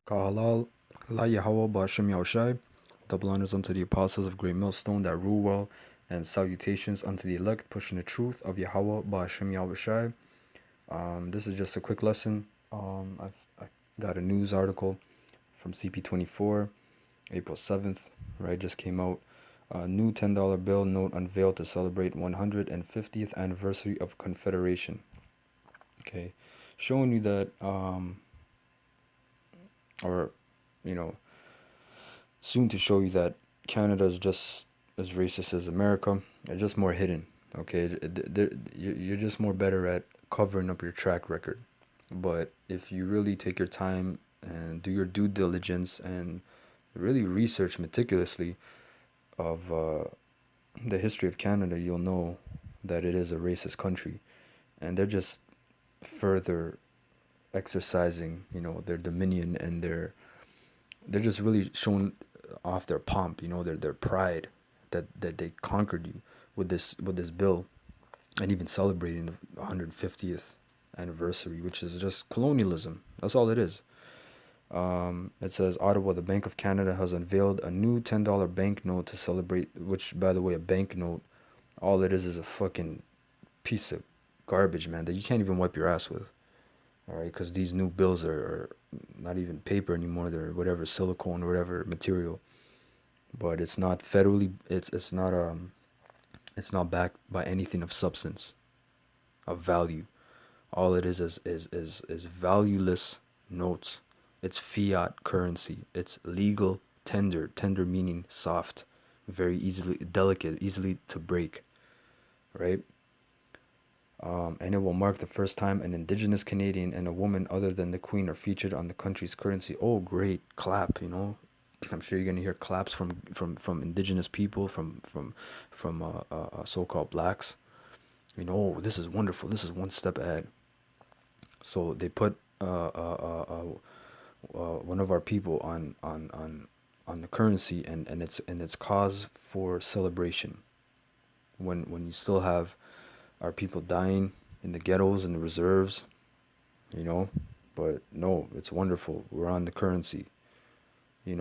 Kahalal La Yahweh Ba'ashem Yahushai. Double honors unto the apostles of Great Millstone that rule well, and salutations unto the elect pushing the truth of Yahweh Ba'ashem Yahushai. This is just a quick lesson. I got a news article from CP24, April 7th, right? Just came out. A new $10 bill note unveiled to celebrate 150th anniversary of Confederation. Okay, showing you that, or you know, soon to show you that Canada is just as racist as America. It's just more hidden. Okay, you're just more better at covering up your track record. But if you really take your time and do your due diligence and really research meticulously of the history of Canada, you'll know that it is a racist country, and they're just further exercising, their dominion, and they're just really showing off their pomp, their pride that they conquered you with this bill, and even celebrating the 150th anniversary, which is just colonialism. That's all it is. It says Ottawa, the Bank of Canada has unveiled a new $10 banknote to celebrate. Which, by the way, a banknote, all it is a fucking piece of garbage, man, that you can't even wipe your ass with. All right, because these new bills are not even paper anymore. They're whatever silicone or whatever material, but it's not federally. It's not backed by anything of substance, of value. All it is valueless notes. It's fiat currency. It's legal tender. Tender meaning soft, very easily delicate, easily to break, right? And it will mark the first time an Indigenous Canadian and a woman other than the Queen are featured on the country's currency. Oh, great! Clap, I'm sure you're gonna hear claps from Indigenous people, from so-called blacks. Oh, this is wonderful. This is one step ahead. So they put one of our people on the currency, and it's cause for celebration. When you still have our people dying in the ghettos and the reserves, you know. But no, it's wonderful. We're on the currency. You're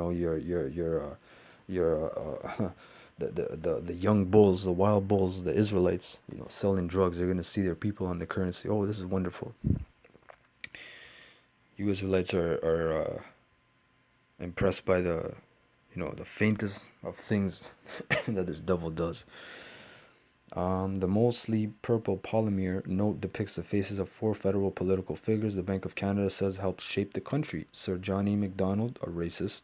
the young bulls, the wild bulls, the Israelites, selling drugs. They're gonna see their people on the currency. Oh, this is wonderful. You Israelites are impressed by the faintest of things that this devil does. The mostly purple polymer note depicts the faces of four federal political figures the Bank of Canada says helped shape the country. Sir John A. Macdonald, a racist.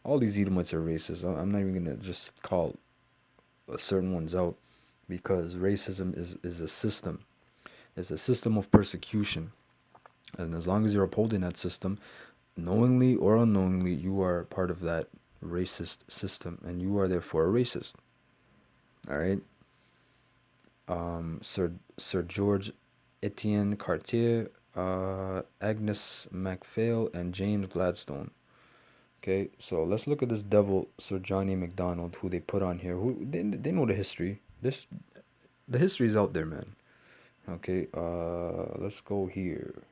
All these Edomites are racist. I'm not even going to just call certain ones out, because racism is a system. It's a system of persecution. And as long as you're upholding that system, knowingly or unknowingly, you are part of that racist system, and you are therefore a racist. All right? Sir George Etienne Cartier, Agnes MacPhail, and James Gladstone. Okay, so let's look at this devil, Sir Johnny MacDonald, who they put on here. Who they know the history. The history's out there, man. Okay, let's go here.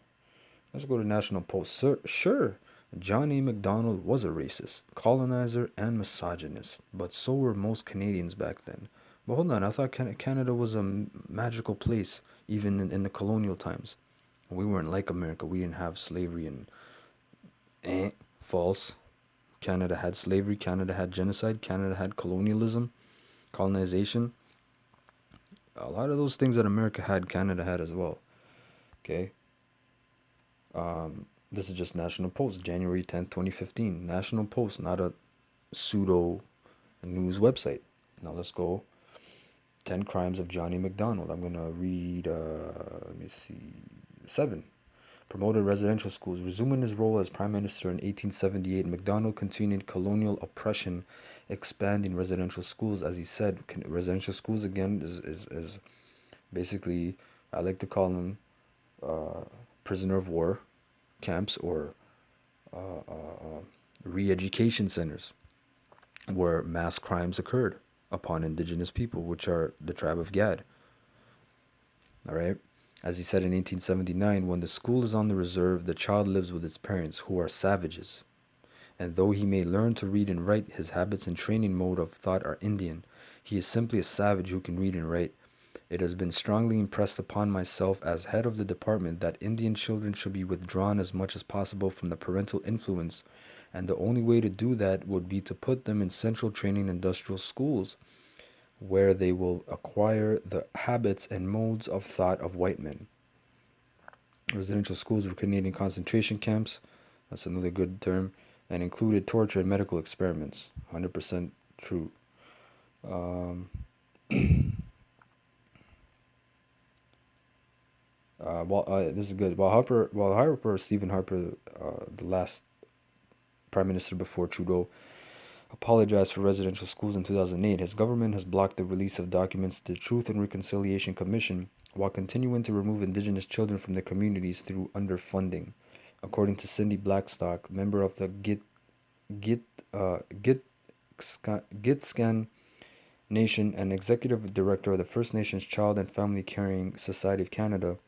Let's go to National Post. Sure, John A. Macdonald was a racist, colonizer, and misogynist, but so were most Canadians back then. But hold on, I thought Canada was a magical place, even in the colonial times. We weren't like America. We didn't have slavery and false. Canada had slavery. Canada had genocide. Canada had colonialism, colonization. A lot of those things that America had, Canada had as well. Okay. This is just National Post, January 10th, 2015. National Post, not a pseudo news website. Now let's go. 10 Crimes of Johnny MacDonald. I'm going to read, let me see, 7. Promoted residential schools. Resuming his role as Prime Minister in 1878, MacDonald continued colonial oppression, expanding residential schools. As he said, residential schools, again, is basically, I like to call them prisoner of war camps, or re-education centers where mass crimes occurred upon indigenous people, which are the tribe of Gad. All right? As he said in 1879, when the school is on the reserve, the child lives with its parents, who are savages. And though he may learn to read and write, his habits and training mode of thought are Indian. He is simply a savage who can read and write. It has been strongly impressed upon myself as head of the department that Indian children should be withdrawn as much as possible from the parental influence, and the only way to do that would be to put them in central training industrial schools, where they will acquire the habits and modes of thought of white men. Residential schools were Canadian concentration camps, that's another good term, and included torture and medical experiments. 100% true. Um, this is good. While Stephen Harper, the last prime minister before Trudeau, apologized for residential schools in 2008, his government has blocked the release of documents to the Truth and Reconciliation Commission while continuing to remove Indigenous children from their communities through underfunding. According to Cindy Blackstock, member of the Git, Git, Gitscan Nation and executive director of the First Nations Child and Family Caring Society of Canada,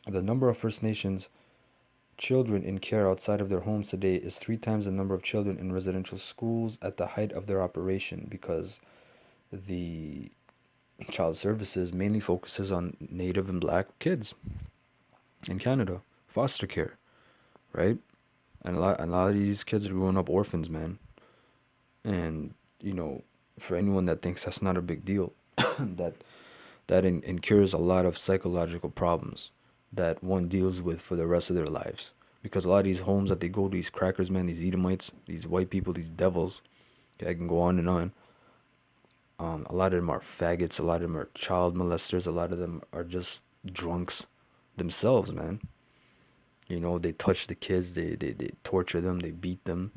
the number of First Nations children in care outside of their homes today is 3 times the number of children in residential schools at the height of their operation, because the child services mainly focuses on Native and Black kids in Canada, foster care, right? And a lot of these kids are growing up orphans, man. And for anyone that thinks that's not a big deal, that incurs a lot of psychological problems that one deals with for the rest of their lives. Because a lot of these homes that they go to, these crackers, man, these Edomites, these white people, these devils, okay, I can go on and on. A lot of them are faggots. A lot of them are child molesters. A lot of them are just drunks themselves, man. They touch the kids. They torture them. They beat them.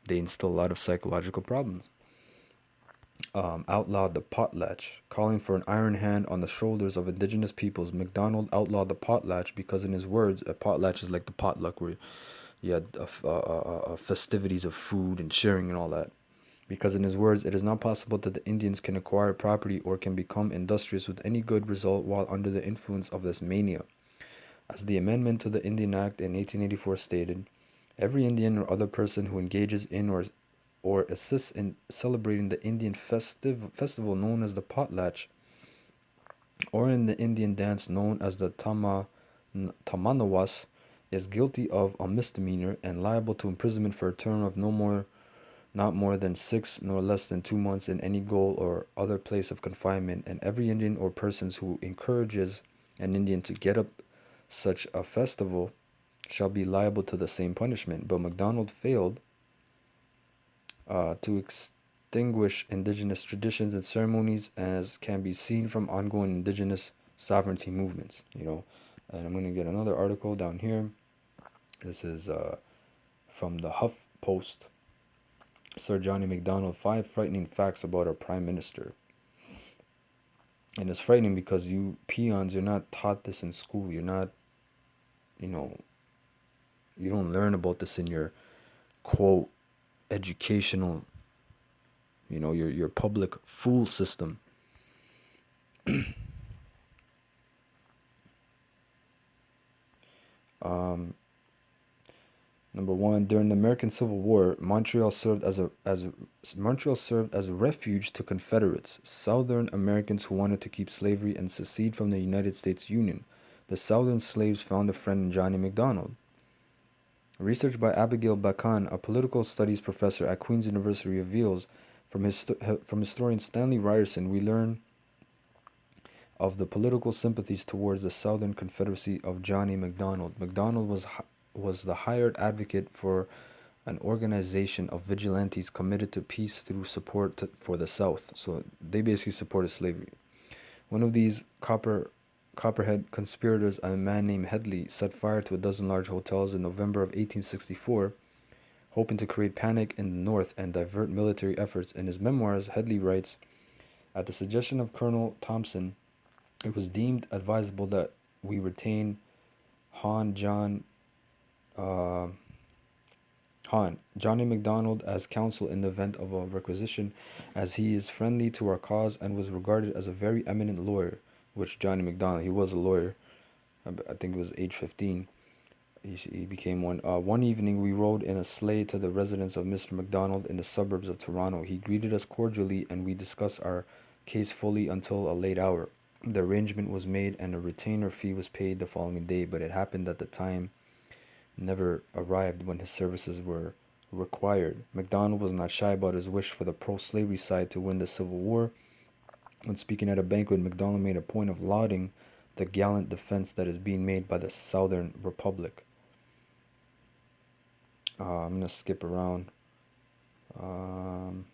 They instill a lot of psychological problems. Outlawed the potlatch, calling for an iron hand on the shoulders of indigenous peoples. MacDonald outlawed the potlatch because, in his words, a potlatch is like the potluck where you had festivities of food and sharing and all that. Because, in his words, it is not possible that the Indians can acquire property or can become industrious with any good result while under the influence of this mania. As the amendment to the Indian Act in 1884 stated, every Indian or other person who engages in or assists in celebrating the Indian festival known as the potlatch, or in the Indian dance known as the tamanawas, is guilty of a misdemeanor and liable to imprisonment for a term of not more than 6 nor less than 2 months in any gaol or other place of confinement, and every Indian or persons who encourages an Indian to get up such a festival shall be liable to the same punishment. But MacDonald failed to extinguish indigenous traditions and ceremonies, as can be seen from ongoing indigenous sovereignty movements. And I'm going to get another article down here. This is from the Huff Post. Sir Johnny MacDonald, 5 frightening facts about our prime minister. And it's frightening because you peons, you're not taught this in school. You're not, you don't learn about this in your quote educational, your public fool system. Number one, during the American Civil War, Montreal served as a refuge to Confederates, Southern Americans who wanted to keep slavery and secede from the United States Union. The Southern slaves found a friend in Johnny MacDonald. Research by Abigail Bacon, a political studies professor at Queen's University, reveals from historian Stanley Ryerson, we learn of the political sympathies towards the Southern Confederacy of Johnny MacDonald. MacDonald was the hired advocate for an organization of vigilantes committed to peace through support for the South. So they basically supported slavery. One of these Copperhead conspirators, a man named Headley, set fire to a dozen large hotels in November of 1864, hoping to create panic in the North and divert military efforts. In his memoirs, Headley writes, at the suggestion of Colonel Thompson, it was deemed advisable that we retain Johnny MacDonald as counsel in the event of a requisition, as he is friendly to our cause and was regarded as a very eminent lawyer, which Johnny MacDonald, he was a lawyer, I think it was age 15, he became one. One evening, we rode in a sleigh to the residence of Mr. McDonald in the suburbs of Toronto. He greeted us cordially, and we discussed our case fully until a late hour. The arrangement was made, and a retainer fee was paid the following day, but it happened that the time never arrived when his services were required. McDonald was not shy about his wish for the pro-slavery side to win the Civil War. When speaking at a banquet, McDonald made a point of lauding the gallant defense that is being made by the Southern Republic. I'm gonna skip around. Um,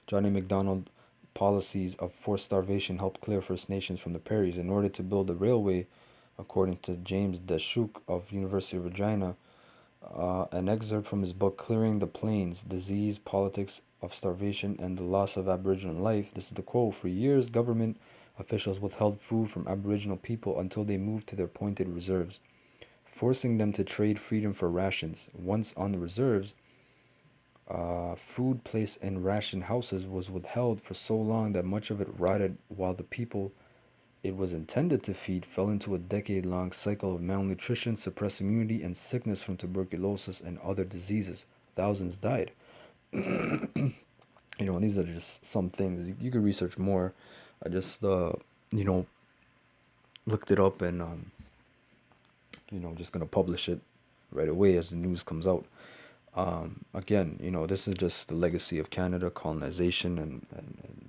Johnny McDonald policies of forced starvation helped clear First Nations from the prairies. In order to build a railway, according to James Deshook of University of Regina, an excerpt from his book Clearing the Plains, Disease, Politics of Starvation, and the Loss of Aboriginal Life. This is the quote. For years, government officials withheld food from Aboriginal people until they moved to their appointed reserves, forcing them to trade freedom for rations. Once on the reserves, food placed in ration houses was withheld for so long that much of it rotted, while the people it was intended to feed fell into a decade-long cycle of malnutrition, suppressed immunity, and sickness from tuberculosis and other diseases. Thousands died. And these are just some things. You could research more. I just, you know, looked it up and, just gonna publish it right away as the news comes out. Again, this is just the legacy of Canada, colonization, and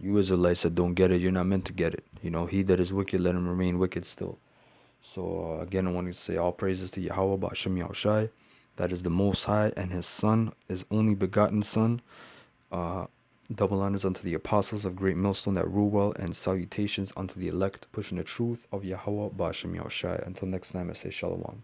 you Israelites that don't get it, you're not meant to get it. He that is wicked, let him remain wicked still. So, again, I want to say all praises to Yahweh, Ba'ashem Yahushai. That is the Most High, and His Son, His only begotten Son. Uh, Double honors unto the apostles of Great Millstone that rule well, and salutations unto the elect, pushing the truth of Yahweh, Ba'ashem Yahushai. Until next time, I say Shalom.